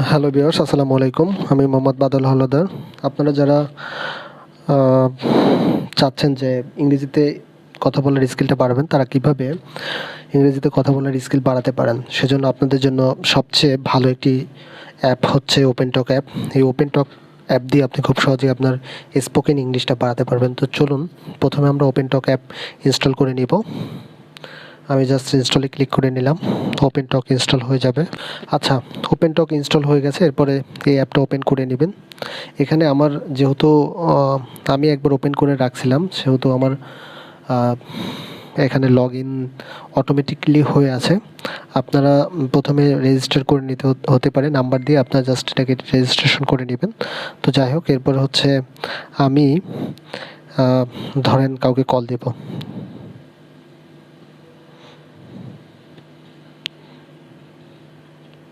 Hello viewers, আসসালামু আলাইকুম। আমি মোহাম্মদ বাদল হলদার। আপনারা যারা আহ, চাচ্ছেন যে ইংরেজিতে কথা বলার স্কিলটা বাড়াবেন, তারা কিভাবে ইংরেজিতে কথা বলার স্কিল বাড়াতে পারেন, সেজন্য আপনাদের জন্য সবচেয়ে ভালো একটি অ্যাপ হচ্ছে ওপেন টক অ্যাপ। এই ওপেন টক অ্যাপ দিয়ে আপনি খুব সহজেই আপনার স্পোকেন ইংলিশটা বাড়াতে পারবেন। তো চলুন, প্রথমে আমরা ওপেন টক অ্যাপ ইনস্টল করে নিব। আমি জাস্ট ইনস্টলে ক্লিক করে নিলাম, ওপেন টক ইনস্টল হয়ে যাবে। আচ্ছা, ওপেন টক ইনস্টল হয়ে গেছে। এরপরে এই অ্যাপটা ওপেন করে নেবেন। এখানে আমার যেহেতু আমি একবার ওপেন করে রাখছিলাম, সেহেতু আমার এখানে লগ ইন অটোমেটিকলি হয়ে আছে। আপনারা প্রথমে রেজিস্টার করে নিতে হতে পারে নাম্বার দিয়ে, আপনারা জাস্ট এটাকে রেজিস্ট্রেশন করে নেবেন। তো যাই হোক, এরপর হচ্ছে আমি ধরেন কাউকে কল দেব।